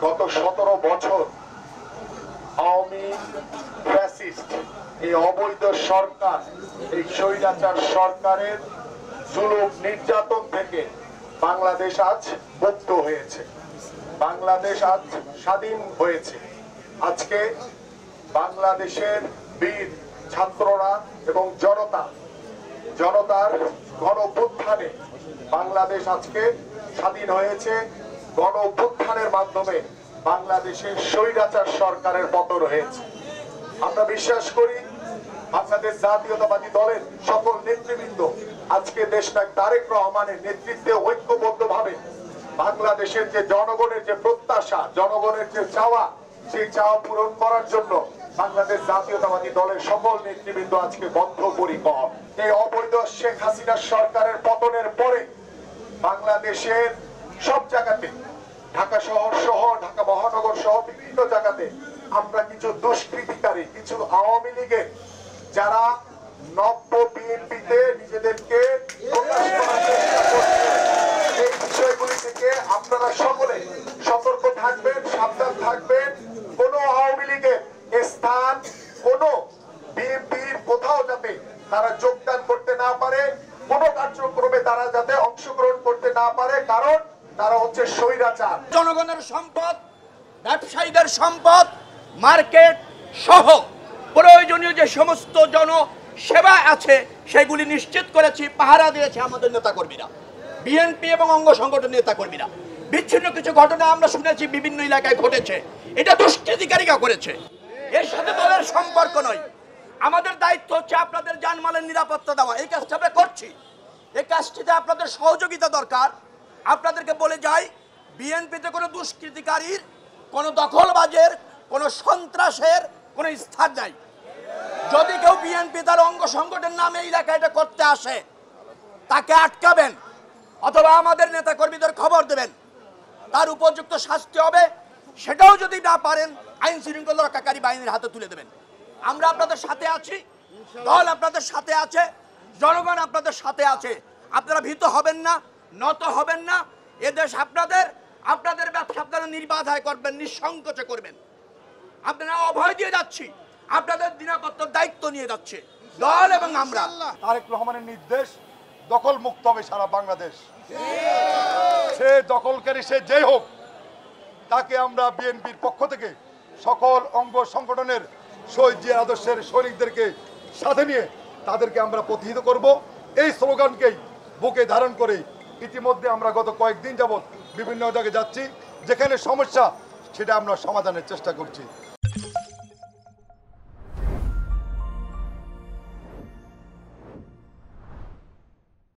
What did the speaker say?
গত 17 বছর আওয়ামী ফ্যাসিস্ট এই অবৈধ সরকার, এই স্বৈরাচার সরকারের জুলুম নির্যাতন থেকে বাংলাদেশ আজ মুক্ত হয়েছে, বাংলাদেশ আজ স্বাধীন হয়েছে। আজকে বাংলাদেশের বীর ছাত্ররা এবং জনতার গণ অভ্যুত্থানে বাংলাদেশ আজকে স্বাধীন হয়েছে। গণ অভ্যুত্থানের মাধ্যমে বাংলাদেশের স্বৈরাচার সরকারের পতন হয়েছে। আমরা বিশ্বাস করি বাংলাদেশ জাতীয়তাবাদী দলের সকল নেতৃবৃন্দ আজকে দেশনায়ক তারেক রহমানের নেতৃত্বে ঐক্যবদ্ধভাবে বাংলাদেশের যে জনগণের যে প্রত্যাশা, জনগণের যে চাওয়া, সেই চাওয়া পূরণ করার জন্য বাংলাদেশ জাতীয়তাবাদী দলের সকল নেতৃবৃন্দ আজকে বদ্ধপরিকর। এই অবৈধ শেখ হাসিনার সরকারের পতনের পরে বাংলাদেশের সব জায়গাতে, ঢাকা শহর সহ ঢাকা মহানগর সহ বিভিন্ন জায়গাতে আমরা কিছু দুষ্কৃতিকারী, কিছু আওয়ামী লীগের যারা নব্য বিএনপিতে নিজেদেরকে প্রকাশ করার চেষ্টা করছে, এই বিষয়গুলি থেকে আপনারা সকলে সতর্ক থাকবেন, সাবধান থাকবেন। কোন আওয়ামী লীগের স্থান, কোন বিএনপির কোথাও যাতে তারা যোগদান করতে না পারে, কোন কার্যক্রমে তারা যাতে অংশগ্রহণ করতে না পারে, কারণ তারা হচ্ছে স্বৈরাচার। জনগণের সম্পদ, ব্যবসায়ীদের সম্পদ, মার্কেট সহ প্রয়োজনীয় যে সমস্ত জনসেবা আছে সেগুলি নিশ্চিত করেছি, পাহারা দিয়েছে আমাদের নেতাকর্মীরা, বিএনপি এবং অঙ্গ সংগঠন নেতাকর্মীরা। বিচ্ছিন্ন কিছু ঘটনা আমরা শুনেছি বিভিন্ন এলাকায় ঘটেছে, এটা দুষ্কৃতিকারীরা করেছে, এর সাথে দলের সম্পর্ক নয়। আমাদের দায়িত্ব হচ্ছে আপনাদের জানমালের নিরাপত্তা দেওয়া, এই কাজটা আমরা করছি। এই কাজটিতে আপনাদের সহযোগিতা দরকার। আপনাদেরকে বলে যাই, বিএনপিতে কোনো দুষ্কৃতিকারীর, কোনো দখলবাজের, কোনো সন্ত্রাসের কোনো স্থান নাই। যদি কেউ বিএনপি তার অঙ্গ সংগঠনের নামে এলাকায় এটা করতে আসে, তাকে আটকাবেন অথবা আমাদের নেতাকর্মীদের খবর দেবেন, তার উপযুক্ত শাস্তি হবে। সেটাও যদি না পারেন, আইন শৃঙ্খলা রক্ষাকারী বাহিনীর হাতে তুলে দেবেন। আমরা আপনাদের সাথে আছি, দল আপনাদের সাথে আছে, জনগণ আপনাদের সাথে আছে। আপনারা ভীত হবেন না, নত হবেন না। এদেশ আপনাদের, আপনাদের ব্যবসা আপনারা নির্বাধায় করবেন, নিঃসংকোচে করবেন। আপনারা অভয় দিয়ে যাচ্ছি, আপনাদের নিরাপত্তার দায়িত্ব নিয়ে যাচ্ছে দল এবং আমরা। তারেক রহমানের নির্দেশ, দখল মুক্ত হবে সারা বাংলাদেশ। সে দখলকারী সে যেই হোক, তাকে আমরা বিএনপির পক্ষ থেকে সকল অঙ্গ সংগঠনের শহীদ জিয়া আদর্শের সৈনিকদেরকে সাথে নিয়ে তাদেরকে আমরা প্রতিহিত করব। এই স্লোগানকেই বুকে ধারণ করে ইতিমধ্যে আমরা গত কয়েকদিন যাবৎ বিভিন্ন জায়গায় যাচ্ছি, যেখানে সমস্যা সেটা আমরা সমাধানের চেষ্টা করছি।